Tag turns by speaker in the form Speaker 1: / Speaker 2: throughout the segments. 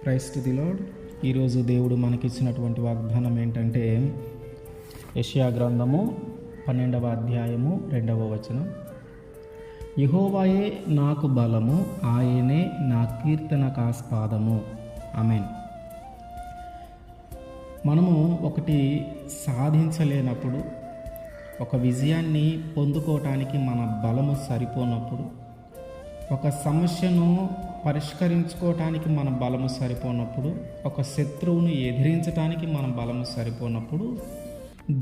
Speaker 1: Praise to the lord. ఈరోజు దేవుడు మనకిచ్చినటువంటి వాగ్దానం ఏంటంటే యెషయా గ్రంథము 12వ అధ్యాయము 2వ వచనం. యెహోవాయే నాకు బలము, ఆయనే నా కీర్తనకాస్పాదము. ఆమేన్. మనము ఒకటి సాధించలేనప్పుడు, ఒక విజయాన్ని పొందుకోవటానికి మన బలము సరిపోనప్పుడు, ఒక సమస్యను పరిష్కరించుకోవటానికి మన బలము సరిపోనప్పుడు, ఒక శత్రువును ఎదిరించడానికి మన బలము సరిపోనప్పుడు,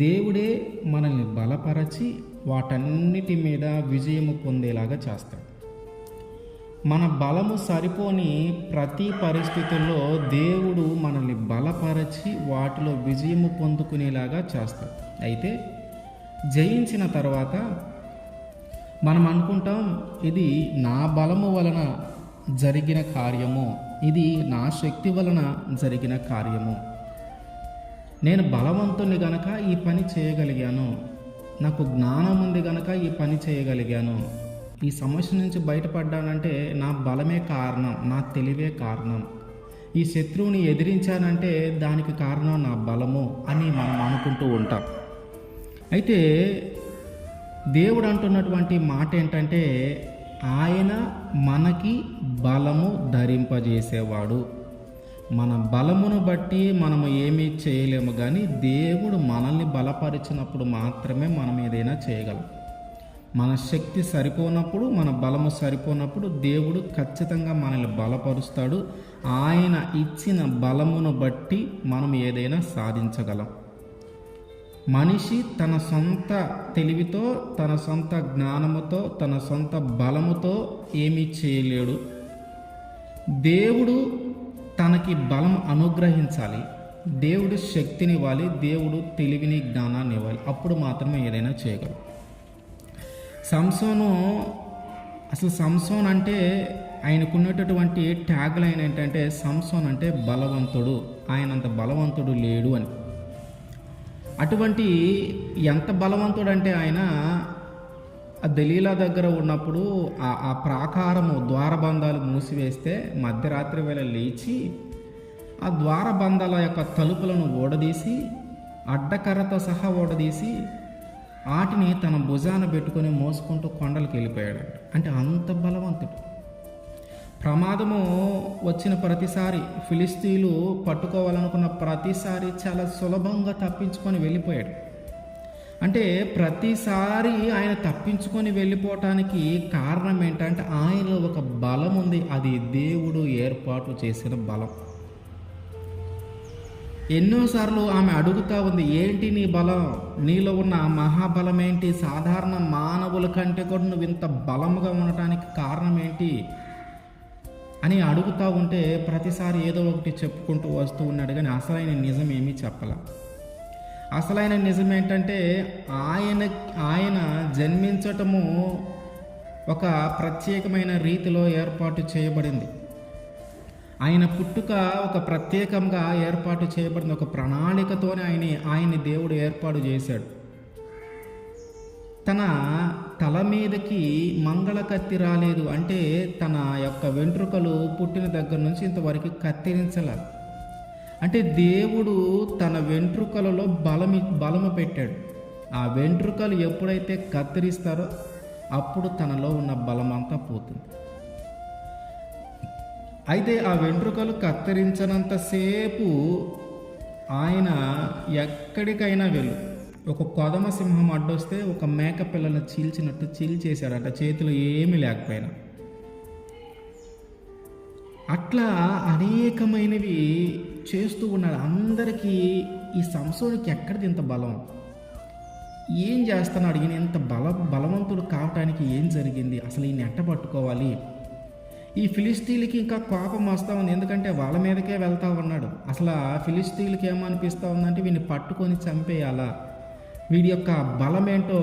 Speaker 1: దేవుడే మనల్ని బలపరచి వాటన్నిటి మీద విజయము పొందేలాగా చేస్తాడు. మన బలము సరిపోని ప్రతి పరిస్థితుల్లో దేవుడు మనల్ని బలపరచి వాటిలో విజయము పొందుకునేలాగా చేస్తాడు. అయితే జయించిన తర్వాత మనం అనుకుంటాం, ఇది నా బలము వలన జరిగిన కార్యము, ఇది నా శక్తి వలన జరిగిన కార్యము, నేను బలవంతుని గనక ఈ పని చేయగలిగాను, నాకు జ్ఞానం ఉంది గనక ఈ పని చేయగలిగాను, ఈ సమస్య నుంచి బయటపడ్డానంటే నా బలమే కారణం, నా తెలివే కారణం, ఈ శత్రువుని ఎదిరించానంటే దానికి కారణం నా బలము అని మనం అనుకుంటూ ఉంటాం. అయితే దేవుడు అంటున్నటువంటి మాట ఏంటంటే, ఆయన మనకి బలము ధరింపజేసేవాడు. మన బలమును బట్టి మనము ఏమీ చేయలేము, కానీ దేవుడు మనల్ని బలపరిచినప్పుడు మాత్రమే మనం ఏదైనా చేయగలం. మన శక్తి సరిపోనప్పుడు, మన బలము సరిపోనప్పుడు దేవుడు ఖచ్చితంగా మనల్ని బలపరుస్తాడు. ఆయన ఇచ్చిన బలమును బట్టి మనం ఏదైనా సాధించగలం. మనిషి తన సొంత తెలివితో, తన సొంత జ్ఞానముతో, తన సొంత బలముతో ఏమీ చేయలేడు. దేవుడు తనకి బలం అనుగ్రహించాలి, దేవుడు శక్తిని ఇవ్వాలి, దేవుడు తెలివిని జ్ఞానాన్ని ఇవ్వాలి. అప్పుడు మాత్రమే ఏదైనా చేయగలరు. సంసోన్ అంటే ఆయనకున్నటువంటి ట్యాగ్ లైన్ ఏంటంటే, సంసోన్ అంటే బలవంతుడు, ఆయనంత బలవంతుడు లేడు అని. అటువంటి ఎంత బలవంతుడు అంటే, ఆయన దలీలా దగ్గర ఉన్నప్పుడు ఆ ప్రాకారము ద్వారబంధాలు మూసివేస్తే మధ్యరాత్రి వేళ లేచి ఆ ద్వారబంధాల యొక్క తలుపులను ఓడదీసి, అడ్డకర్రతో సహా ఓడదీసి వాటిని తన భుజాన పెట్టుకొని మోసుకుంటూ కొండలకు వెళ్ళిపోయాడు. అంటే అంత బలవంతుడు. ప్రమాదము వచ్చిన ప్రతిసారి, ఫిలిస్తీన్లు పట్టుకోవాలనుకున్న ప్రతిసారి చాలా సులభంగా తప్పించుకొని వెళ్ళిపోయాడు. అంటే ప్రతిసారి ఆయన తప్పించుకొని వెళ్ళిపోవటానికి కారణం ఏంటంటే, ఆయనలో ఒక బలం ఉంది, అది దేవుడు ఏర్పాటు చేసిన బలం. ఎన్నోసార్లు ఆమె అడుగుతూ ఉంది, ఏంటి నీ బలం, నీలో ఉన్న మహాబలం ఏంటి, సాధారణ మానవుల కంటే కూడా నువ్వు ఇంత బలముగా ఉండటానికి కారణం ఏంటి అని అడుగుతూ ఉంటే ప్రతిసారి ఏదో ఒకటి చెప్పుకుంటూ వస్తూ ఉన్నాడు, కానీ అసలైన నిజం ఏమీ చెప్పాల. అసలైన నిజం ఏంటంటే, ఆయన జన్మించటము ఒక ప్రత్యేకమైన రీతిలో ఏర్పాటు చేయబడింది. ఆయన పుట్టుక ఒక ప్రత్యేకంగా ఏర్పాటు చేయబడింది. ఒక ప్రణాళికతోనే ఆయన్ని దేవుడు ఏర్పాటు చేశాడు. తన తల మీదకి మంగళ కత్తి రాలేదు అంటే, తన యొక్క వెంట్రుకలు పుట్టిన దగ్గర నుంచి ఇంతవరకు కత్తిరించలేదు. అంటే దేవుడు తన వెంట్రుకలలో బలము పెట్టాడు. ఆ వెంట్రుకలు ఎప్పుడైతే కత్తిరిస్తారో అప్పుడు తనలో ఉన్న బలమంతా పోతుంది. అయితే ఆ వెంట్రుకలు కత్తిరించినంతసేపు ఆయన ఎక్కడికైనా వెళ్ళు, ఒక కొదమ సింహం అడ్డొస్తే ఒక మేక పిల్లలను చీల్చినట్టు చీల్చేశాడట, చేతులు ఏమీ లేకపోయినా. అట్లా అనేకమైనవి చేస్తూ ఉన్నాడు. అందరికీ ఈ సంసోనుకి ఎక్కడిది ఇంత బలం, ఏం చేస్తున్నాడు, ఈయన ఇంత బలవంతుడు కావటానికి ఏం జరిగింది, అసలు ఈయన ఎట్ట పట్టుకోవాలి. ఈ ఫిలిస్తీన్లకి ఇంకా కోపం వస్తూ ఉంది, ఎందుకంటే వాళ్ళ మీదకే వెళ్తూ ఉన్నాడు. అసలు ఆ ఫిలిస్తీన్లకి ఏమనిపిస్తూ ఉందంటే, వీడిని పట్టుకొని చంపేయాలా, వీడి యొక్క బలమేంటో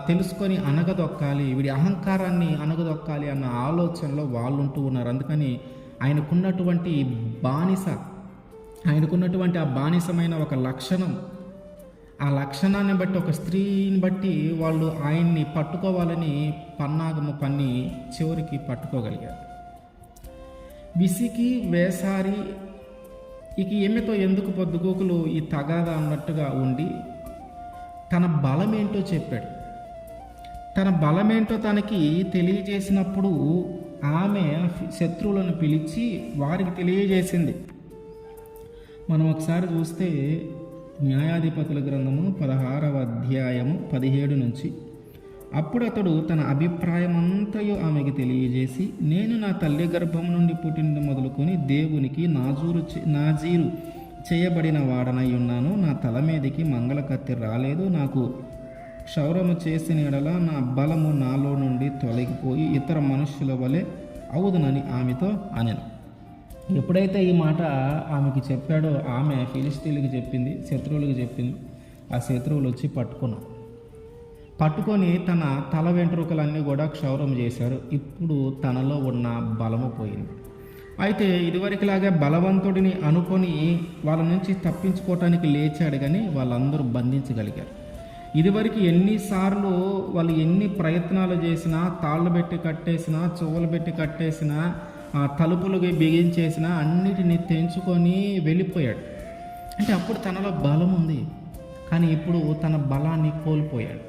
Speaker 1: తెలుసుకొని అనగదొక్కాలి, వీడి అహంకారాన్ని అనగదొక్కాలి అన్న ఆలోచనలో వాళ్ళు ఉంటూ ఉన్నారు. అందుకని ఆయనకున్నటువంటి ఆ బానిసమైన ఒక లక్షణం, ఆ లక్షణాన్ని బట్టి, ఒక స్త్రీని బట్టి వాళ్ళు ఆయన్ని పట్టుకోవాలని పన్నాగము పన్ని చివరికి పట్టుకోగలిగారు. విసికి వేసారి ఇక ఈమెతో ఎందుకు పొద్దుగూకులు ఈ తగాదా అన్నట్టుగా ఉండి తన బలమేంటో చెప్పాడు. తన బలమేంటో తనకి తెలియజేసినప్పుడు ఆమె శత్రువులను పిలిచి వారికి తెలియజేసింది. మనం ఒకసారి చూస్తే న్యాయాధిపతుల గ్రంథము 16వ అధ్యాయము 17 నుంచి, అప్పుడు అతడు తన అభిప్రాయమంతయు ఆమెకి తెలియజేసి, నేను నా తల్లి గర్భం నుండి పుట్టిన మొదలుకొని దేవునికి నాజీరు చేయబడిన వాడనై ఉన్నాను. నా తల మీదకి మంగళ కత్తి రాలేదు. నాకు క్షౌరము చేసిన ఎడల నా బలము నాలో నుండి తొలగిపోయి ఇతర మనుష్యుల వలె అవుదునని ఆమెతో అనెను. ఎప్పుడైతే ఈ మాట ఆమెకి చెప్పాడో ఆమె ఫిలిష్తీయులకి చెప్పింది, శత్రువులకు చెప్పింది. ఆ శత్రువులు వచ్చి పట్టుకొని తన తల వెంట్రుకలన్నీ కూడా క్షౌరం చేశారు. ఇప్పుడు తనలో ఉన్న బలము పోయింది. అయితే ఇదివరకులాగే బలవంతుడిని అనుకొని వాళ్ళ నుంచి తప్పించుకోవటానికి లేచాడు, కానీ వాళ్ళందరూ బంధించగలిగారు. ఇదివరకు ఎన్నిసార్లు వాళ్ళు ఎన్ని ప్రయత్నాలు చేసినా, తాళ్ళు పెట్టి కట్టేసినా, చువ్వలు పెట్టి కట్టేసినా, తలుపులు బిగించేసినా అన్నిటినీ తెంచుకొని వెళ్ళిపోయాడు. అంటే అప్పుడు తనలో బలం ఉంది, కానీ ఇప్పుడు తన బలాన్ని కోల్పోయాడు.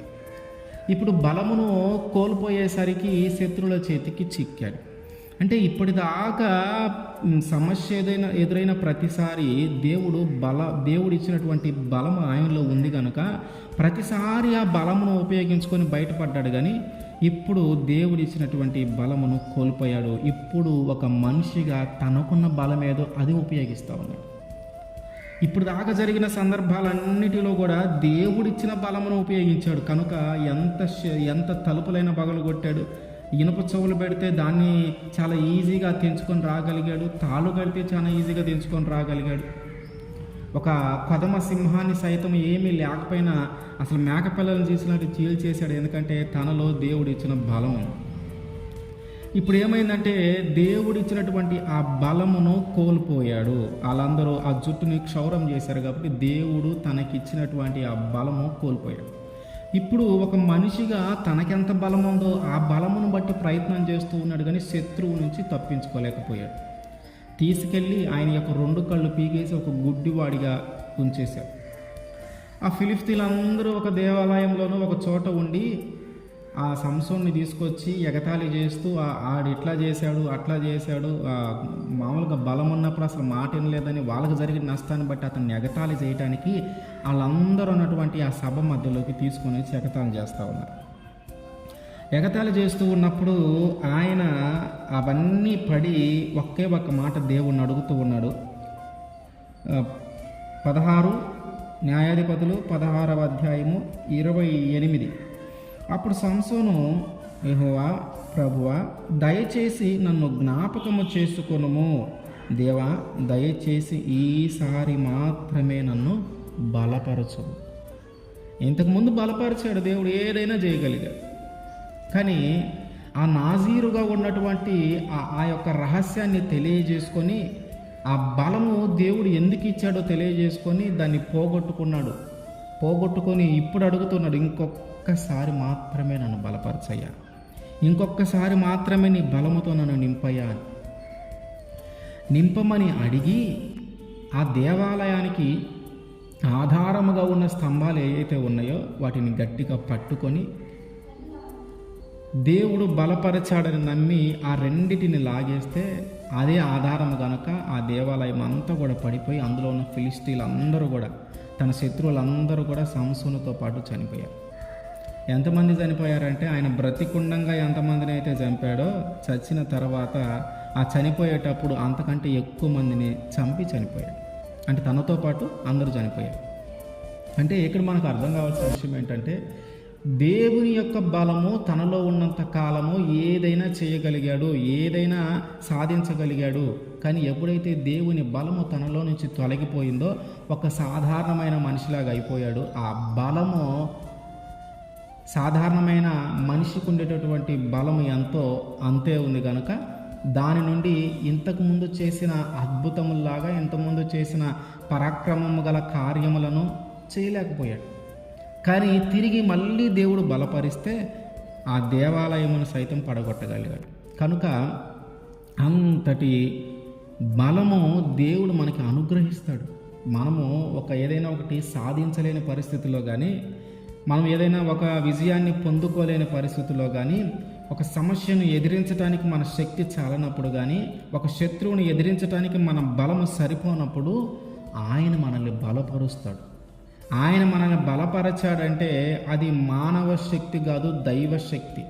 Speaker 1: ఇప్పుడు బలమును కోల్పోయేసరికి శత్రువుల చేతికి చిక్కాడు. అంటే ఇప్పటిదాకా సమస్య ఎదురైన ప్రతిసారి దేవుడు ఇచ్చినటువంటి బలం ఆయనలో ఉంది కనుక ప్రతిసారి ఆ బలమును ఉపయోగించుకొని బయటపడ్డాడు. కానీ ఇప్పుడు దేవుడు ఇచ్చినటువంటి బలమును కోల్పోయాడు. ఇప్పుడు ఒక మనిషిగా తనకున్న బలం ఏదో అది ఉపయోగిస్తూ ఉన్నాడు. ఇప్పుడు దాకా జరిగిన సందర్భాలన్నిటిలో కూడా దేవుడిచ్చిన బలమును ఉపయోగించాడు కనుక ఎంత తలుపులైన పగలు కొట్టాడు. ఇనుప చెవులు పెడితే దాన్ని చాలా ఈజీగా తెంచుకొని రాగలిగాడు. తాళ్ళు కడితే చాలా ఈజీగా తెంచుకొని రాగలిగాడు. ఒక కొదమ సింహాన్ని సైతం ఏమీ లేకపోయినా అసలు మేకపిల్లలను చేసినట్టు చీల్చేశాడు. ఎందుకంటే తనలో దేవుడు ఇచ్చిన బలం. ఇప్పుడు ఏమైందంటే దేవుడు ఇచ్చినటువంటి ఆ బలమును కోల్పోయాడు. వాళ్ళందరూ ఆ జుట్టుని క్షౌరం చేశారు కాబట్టి దేవుడు తనకిచ్చినటువంటి ఆ బలము కోల్పోయాడు. ఇప్పుడు ఒక మనిషిగా తనకెంత బలం ఉందో ఆ బలమును బట్టి ప్రయత్నం చేస్తూ ఉన్నాడు, కానీ శత్రువు నుంచి తప్పించుకోలేకపోయాడు. తీసుకెళ్ళి ఆయన యొక్క 2 కళ్ళు పీకేసి ఒక గుడ్డివాడిగా ఉంచేశారు. ఆ ఫిలిష్తీయులందరూ ఒక దేవాలయంలోనూ ఒక చోట ఉండి ఆ సంసోన్ని తీసుకొచ్చి ఎగతాళి చేస్తూ ఆడు ఇట్లా చేశాడు అట్లా చేశాడు, మామూలుగా బలం ఉన్నప్పుడు అసలు మాట వినలేదని వాళ్ళకి జరిగిన నష్టాన్ని బట్టి అతన్ని ఎగతాళి చేయడానికి వాళ్ళందరూ ఉన్నటువంటి ఆ సభ మధ్యలోకి తీసుకొని వచ్చి ఎగతాళి చేస్తూ ఉన్నారు. ఎగతాళి చేస్తూ ఉన్నప్పుడు ఆయన అవన్నీ పడి ఒకే ఒక్క మాట దేవుణ్ణి అడుగుతూ ఉన్నాడు. 16 న్యాయాధిపతులు 16వ అధ్యాయము 28. అప్పుడు సంసోను, యెహోవా ప్రభువా, దయచేసి నన్ను జ్ఞాపకము చేసుకొనుము. దేవా, దయచేసి ఈసారి మాత్రమే నన్ను బలపరచు. ఇంతకుముందు బలపరిచాడు దేవుడు, ఏదైనా చేయగలిగాడు. కానీ ఆ నాజీరుగా ఉన్నటువంటి ఆ యొక్క రహస్యాన్ని తెలియజేసుకొని ఆ బలము దేవుడు ఎందుకు ఇచ్చాడో తెలియజేసుకొని దాన్ని పోగొట్టుకొని ఇప్పుడు అడుగుతున్నాడు, ఇంకొక్కసారి మాత్రమే నన్ను బలపరచయ్యా, ఇంకొక్కసారి మాత్రమే నీ బలముతో నన్ను నింపమని అడిగి ఆ దేవాలయానికి ఆధారముగా ఉన్న స్తంభాలు ఏవైతే ఉన్నాయో వాటిని గట్టిగా పట్టుకొని దేవుడు బలపరచాడని నమ్మి ఆ రెండిటిని లాగేస్తే అదే ఆధారం కనుక ఆ దేవాలయం అంతా కూడా పడిపోయి అందులో ఉన్న ఫిలిష్తీయులందరూ కూడా, తన శత్రువులందరూ కూడా సంసోనుతో పాటు చనిపోయారు. ఎంతమంది చనిపోయారంటే ఆయన బ్రతికుండంగా ఎంతమందిని అయితే చంపాడో చచ్చిన తర్వాత ఆ చనిపోయేటప్పుడు అంతకంటే ఎక్కువ మందిని చంపి చనిపోయాడు. అంటే తనతో పాటు అందరూ చనిపోయారు. అంటే ఇక్కడ మనకు అర్థం కావాల్సిన విషయం ఏంటంటే దేవుని యొక్క బలము తనలో ఉన్నంత కాలము ఏదైనా చేయగలిగాడు, ఏదైనా సాధించగలిగాడు. కానీ ఎప్పుడైతే దేవుని బలము తనలో నుంచి తొలగిపోయిందో ఒక సాధారణమైన మనిషిలాగా అయిపోయాడు. ఆ బలము సాధారణమైన మనిషికి ఉండేటటువంటి బలము ఎంతో అంతే ఉంది కనుక దాని నుండి ఇంతకుముందు చేసిన అద్భుతములాగా ఇంతకుముందు చేసిన పరాక్రమము గల కార్యములను చేయలేకపోయాడు. కానీ తిరిగి మళ్ళీ దేవుడు బలపరిస్తే ఆ దేవాలయమును సైతం పడగొట్టగలిగాడు. కనుక అంతటి బలము దేవుడు మనకి అనుగ్రహిస్తాడు. మనము ఏదైనా ఒకటి సాధించలేని పరిస్థితిలో కానీ, మనం ఏదైనా ఒక విజయాన్ని పొందుకోలేని పరిస్థితుల్లో కానీ, ఒక సమస్యను ఎదిరించడానికి మన శక్తి చాలనప్పుడు కానీ, ఒక శత్రువుని ఎదిరించడానికి మన బలము సరిపోనప్పుడు ఆయన మనల్ని బలపరుస్తాడు. ఆయన మనల్ని బలపరచాడంటే అది మానవ శక్తి కాదు, దైవ శక్తి.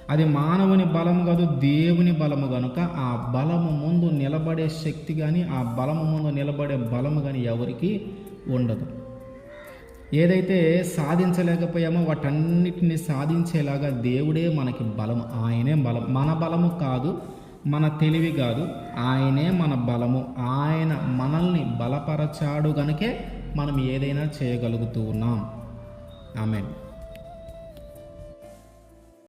Speaker 1: అది మానవుని బలము కాదు, దేవుని బలము కనుక ఆ బలము ముందు నిలబడే శక్తి కానీ, ఆ బలము ముందు నిలబడే బలము కానీ ఎవరికి ఉండదు. ఏదైతే సాధించలేకపోయామో వాటన్నిటిని సాధించేలాగా దేవుడే మనకి బలము. ఆయనే బలం. మన బలము కాదు, మన తెలివి కాదు, ఆయనే మన బలము. ఆయన మనల్ని బలపరచాడు గనుకే మనం ఏదైనా చేయగలుగుతూ ఉన్నాం. ఆమేన్.